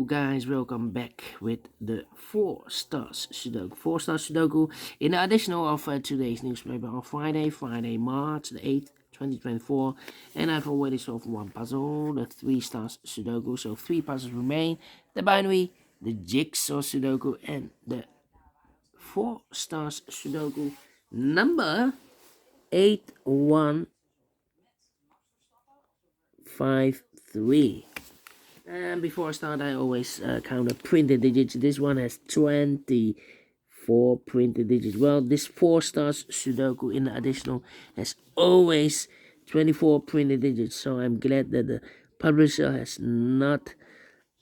Hello guys, welcome back with the Four Stars Sudoku. Four Stars Sudoku in the additional of today's newspaper on Friday, March the 8th, 2024. And I've already solved one puzzle, the 3 Stars Sudoku. So 3 puzzles remain, the binary, the jigsaw Sudoku, and the 4 Stars Sudoku number 8153. And before I start, I always count the printed digits. This one has 24 printed digits. Well, this 4 stars Sudoku in the additional has always 24 printed digits. So I'm glad that the publisher has not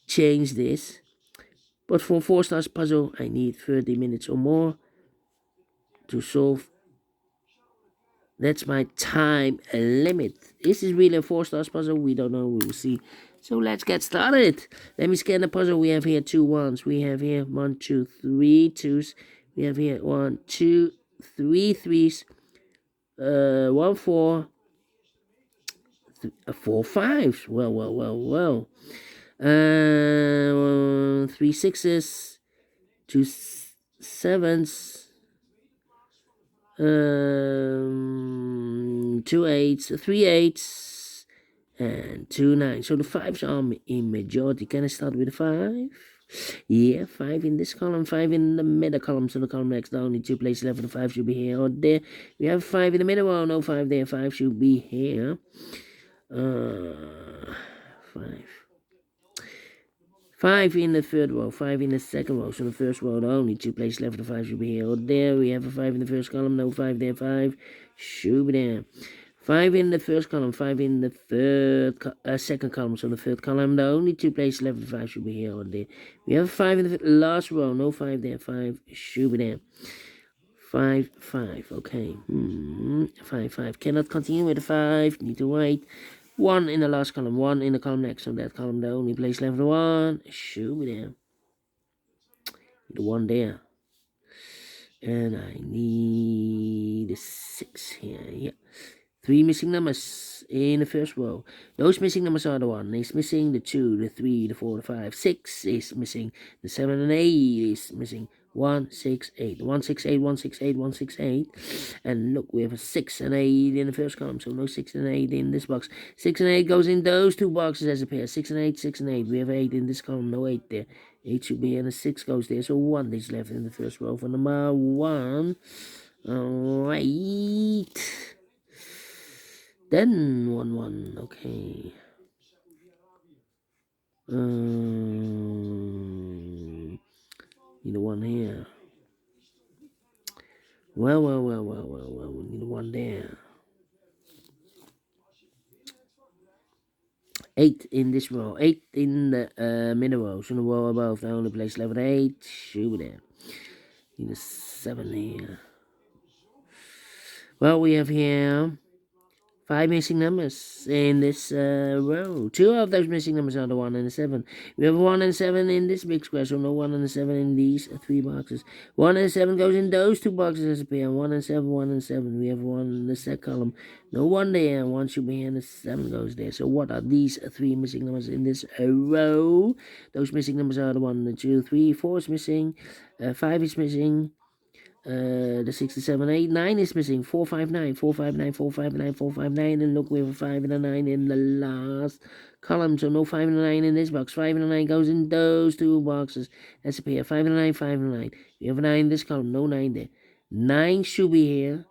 changed this. But for 4 stars puzzle, I need 30 minutes or more to solve. That's my time limit. This is really a 4 stars puzzle. We don't know. We will see. So let's get started. Let me scan the puzzle. We have here 2 1s. We have here 1, 2, 3 2s. We have here 1, 2, 3 3s. 1 4. 4 5s. Well. 3 6s. 2 7s. 2 8s, 3 8s, and 2 9s. So the 5s are in majority. Can I start with a 5? Yeah, 5 in this column, 5 in the middle column. So the column next down, only 2 places left. The 5 should be here or there. We have 5 in the middle. Oh, no 5 there. 5 should be here. 5. 5 in the third row, 5 in the second row. So the first row, the only 2 places left. The 5 should be here or there. We have a 5 in the first column, no 5 there. 5 should be there. 5 in the first column, 5 in the second column. So the third column, the only 2 places left. The 5 should be here or there. We have a 5 in the last row, no 5 there. 5 should be there. 5 5. Okay. 5 5. Cannot continue with the 5. Need to wait. 1 in the last column, 1 in the column next. So that column, the only place left, the 1 should be there. The 1 there. And I need a 6 here. Yeah. 3 missing numbers in the first row. Those missing numbers are the 1 is missing, the 2, the 3, the 4, the 5. 6 is missing. The 7 and 8 is missing. 1 6 8. 1 6 8 1 6 8 1 6 8. And look, we have a 6 and 8 in the first column. So no 6 and 8 in this box. 6 and 8 goes in those 2 boxes as a pair. 6 and 8, 6 and 8. We have 8 in this column. No 8 there. 8 should be, and a 6 goes there. So 1 is left in the first row for number 1. Alright. Then 1 1. Okay. Need a 1 here. Well. We need a 1 there. 8 in this row. 8 in the middle row. So the row above, the only place left 8 should be there. Need a 7 here. Well, we have here 5 missing numbers in this row. 2 of those missing numbers are the 1 and the 7. We have a 1 and 7 in this big square, so no 1 and 7 in these 3 boxes. 1 and 7 goes in those 2 boxes as a pair. 1 and 7, 1 and 7. We have 1 in the second column. No 1 there. 1 should be here, and the 7 goes there. So what are these 3 missing numbers in this row? Those missing numbers are the 1, the 2, 3, 4 is missing. 5 is missing. The 6, 7, 8, 9 is missing. 4, 5, 9, 4, 5, 9, 4, 5, 9, 4, 5, 9. And look, we have a 5 and a 9 in the last column. So no 5 and a 9 in this box. 5 and a 9 goes in those 2 boxes. That's a pair. 5 and a 9, 5 and a 9. We have a 9 in this column. No 9 there. 9 should be here.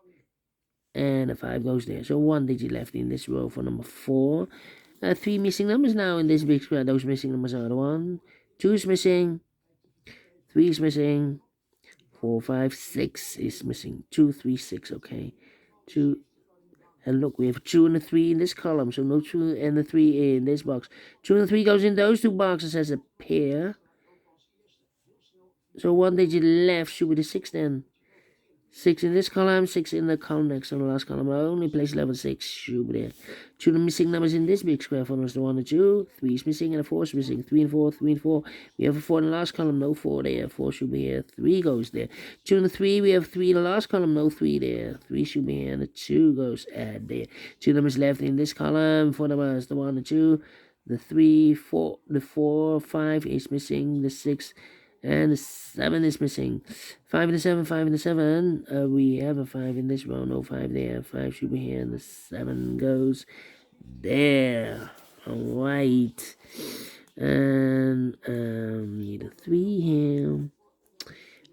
And a 5 goes there. So 1 digit left in this row for number 4. 3 missing numbers now in this big square. Those missing numbers are the 1. 2 is missing. 3 is missing. 4, 5, 6 is missing. 2, 3, 6. Okay. 2. And look, we have 2 and a 3 in this column. So no 2 and a 3 in this box. 2 and a 3 goes in those 2 boxes as a pair. So 1 digit left should be the 6 then. 6 in this column, 6 in the column next on the last column. Only place level 6 should be there. 2 the missing numbers in this big square for us, the 1 and 2. 3 is missing and a 4 is missing. 3 and 4, 3 and 4. We have a 4 in the last column, no 4 there. 4 should be here. 3 goes there. 2 and 3, we have 3 in the last column, no 3 there. 3 should be here and the 2 goes there. 2 numbers left in this column for numbers, the 1 and 2. the 3, 4, the 4, 5 is missing, the 6, and the 7 is missing. 5 and the 7, 5 and the 7. We have a 5 in this row, no 5 there. 5 should be here, and the 7 goes there. Alright. And need a 3 here.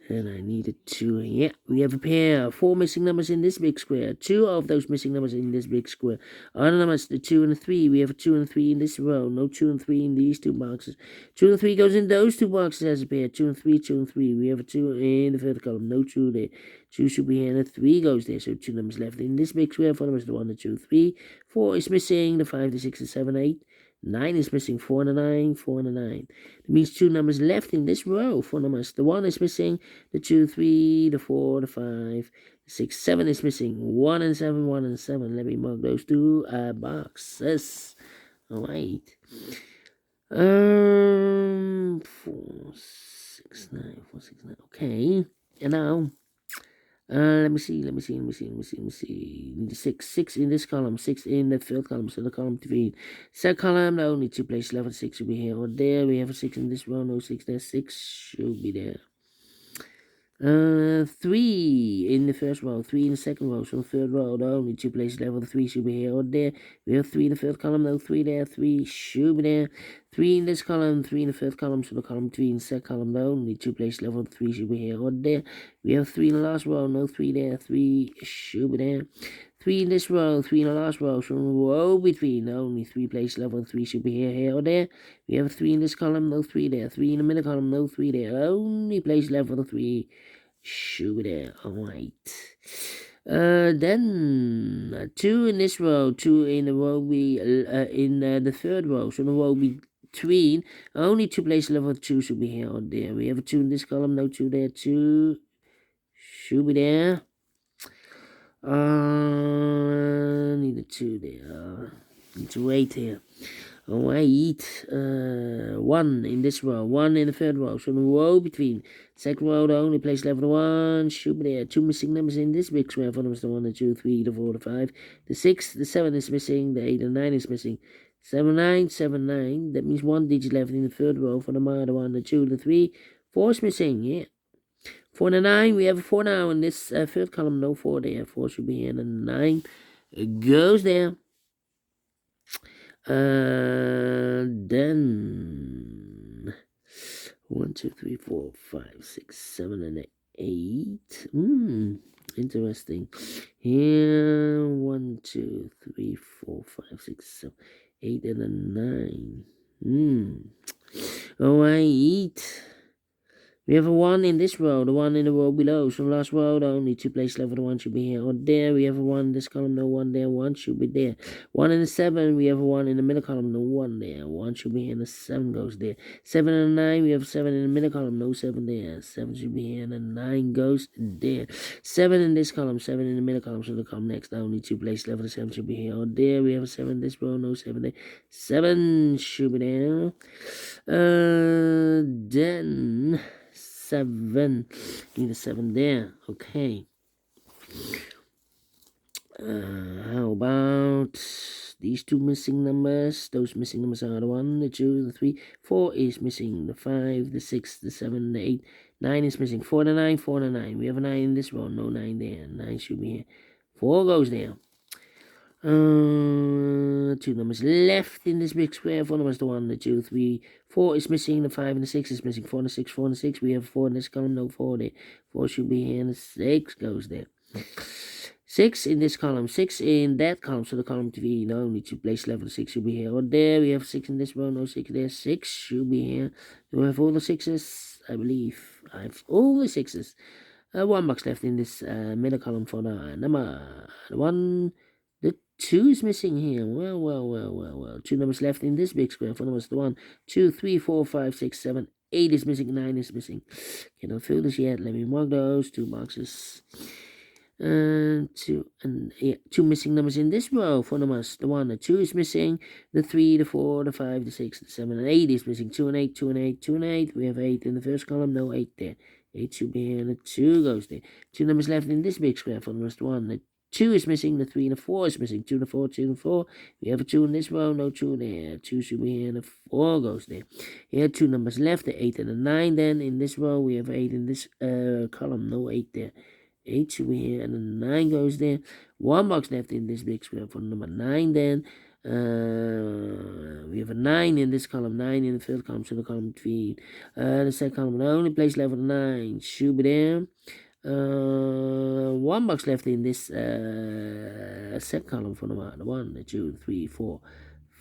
And I need a 2. Yeah, we have a pair. 4 missing numbers in this big square. 2 of those missing numbers in this big square are the numbers, the 2 and the 3. We have a 2 and a 3 in this row. No 2 and 3 in these two boxes. 2 and 3 goes in those two boxes as a pair. 2 and 3, 2 and 3. We have a 2 in the third column. No 2 there. 2 should be here and a 3 goes there. So 2 numbers left in this big square. 4 numbers, the 1, the 2, 3. 4 is missing. The 5, the 6, the 7, 8. 9 is missing. 4 and a 9, 4 and a 9. That means 2 numbers left in this row. 4 numbers. The 1 is missing. The 2, 3, the 4, the 5, the 6, 7 is missing. 1 and 7, 1 and 7. Let me mark those two boxes. Alright. 4, 6, 9, 4, 6, 9. Okay. And now, let me see. Need 6 in this column, 6 in the third column, so the column 3. Second column, only 2 places left, 6 should be here or there. We have a 6 in this row, no 6 there, 6 should be there. 3 in the first row, 3 in the second row, so the third row, the only 2 places left, the 3 should be here or there. We have 3 in the third column, no 3 there, 3 should be there. 3 in this column, 3 in the third column, so the column 3 in the second column, the only 2 places left, the 3 should be here or there. We have 3 in the last row, no 3 there, 3 should be there. 3 in this row, 3 in the last row, so the row between, only 3 places left, the 3 should be here or there. We have 3 in this column, no 3 there. 3 in the middle column, no 3 there. Only place left for the 3 should be there. Alright. Then 2 in this row, 2 in the row in the third row, so the row between, only 2 places left for the 2 should be here or there. We have a 2 in this column, no 2 there. 2 should be there. Need a 2 there. Need to wait here. Alright. 1 in this row, 1 in the third row. So the row between. Second row, the only place left for the 1 should be there. 2 missing numbers in this big square. 4 numbers, the 1, the 2, 3, the 4, the 5. The 6, the 7 is missing. The 8 and 9 is missing. 7, 9, 7, 9. That means 1 digit left in the third row for the 1, the 2, the 3. 4 is missing, yeah. 4 and 9, we have a 4 now in this third column, no 4 there. 4 should be here, and the 9 goes there. Then 1, 2, 3, 4, 5, 6, 7, and 8. Interesting. Here 1, 2, 3, 4, 5, 6, 7, 8, and a 9. Alright. We have a 1 in this row, the 1 in the row below. So last row, the only 2 places left for the 1 should be here or there. We have a 1 in this column, no 1 there, 1 should be there. 1 in the 7, we have a 1 in the middle column, no 1 there. 1 should be here and the 7 goes there. 7 and 9, we have 7 in the middle column, no 7 there. 7 should be here and the 9 goes there. 7 in this column, 7 in the middle column, so the column next, the only 2 places left for the 7 should be here or there. We have a 7 in this row, no 7 there. 7 should be there. Then 7. Need a 7 there. Okay. How about these 2 missing numbers? Those missing numbers are the 1, the 2, the 3. 4 is missing. The 5, the 6, the 7, the 8. 9 is missing. 4 and a 9, 4 and a 9. We have a 9 in this row. No 9 there. 9 should be here. 4 goes there. 2 numbers left in this big square. 4 numbers, the 1, the 2, 3, 4 is missing. The 5 and the 6 is missing. 4 and the 6, 4 and the 6. We have 4 in this column, no 4 there. 4 should be here, and the 6 goes there. 6 in this column, 6 in that column, so the column 3, no, only 2 places left. The 6 should be here or there. We have 6 in this row, no 6 there. 6 should be here. Do I have all the 6s? I believe I have all the 6s. 1 box left in this middle column for the number 1. The 2 is missing here. Well. 2 numbers left in this big square. 4 numbers, the 1, 2, 3, 4, 5, 6, 7, 8 is missing. 9 is missing. Cannot fill this yet. Let me mark those 2 boxes. 2 missing numbers in this row. 4 numbers, the 1, the 2 is missing. The 3, the 4, the 5, the 6, the 7, and 8 is missing. 2 and 8, 2 and 8, 2 and 8. We have 8 in the first column. No 8 there. 8 should be here, and the 2 goes there. 2 numbers left in this big square. 4 numbers, the 1, the 2 is missing, the 3 and the 4 is missing. 2 and the 4, 2 and the 4. We have a 2 in this row, no 2 there. 2 should be here, and the 4 goes there. Here, 2 numbers left, the 8 and the 9. Then in this row, we have 8 in this column, no 8 there. 8 should be here, and the 9 goes there. 1 box left in this big square for number 9 then. We have a 9 in this column, 9 in the third column, so the column 3. The second column, the only place left for the 9 should be there. 1 box left in this set column for number 1, 2, 3, 4,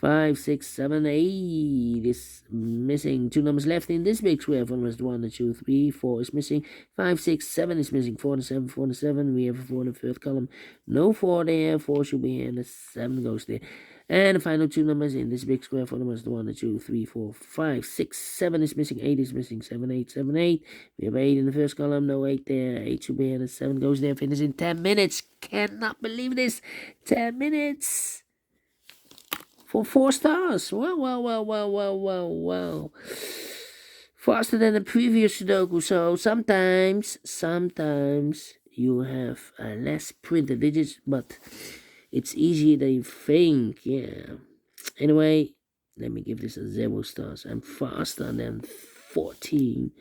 5, 6, 7, 8 is missing. 2 numbers left in this big square for numbers 1, 2, 3, 4 is missing. 5, 6, 7 is missing. 4 and 7, 4 and 7. We have a 4 in the third column. No 4 there. 4 should be here, and the 7 goes there. And the final 2 numbers in this big square for numbers 1, 2, 3, 4, 5, 6, 7 is missing. 8 is missing. 7, 8, 7, 8. We have 8 in the first column. No 8 there. 8 should be here, and the 7 goes there. Finish in 10 minutes. Cannot believe this. 10 minutes. For 4 stars. Wow. Faster than the previous Sudoku. So sometimes you have less printed digits, but it's easier than you think. Yeah. Anyway, let me give this a 0 stars. I'm faster than 30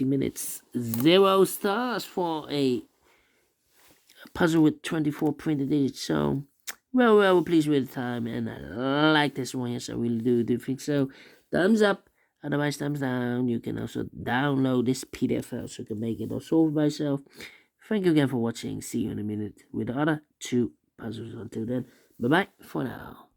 minutes. 0 stars for a puzzle with 24 printed digits. So well, please with the time, and I like this one. Yes, I really do think so. Thumbs up, otherwise thumbs down. You can also download this PDF file so you can make it or solve it by yourself. Thank you again for watching. See you in a minute with the other 2 puzzles. Until then, bye bye for now.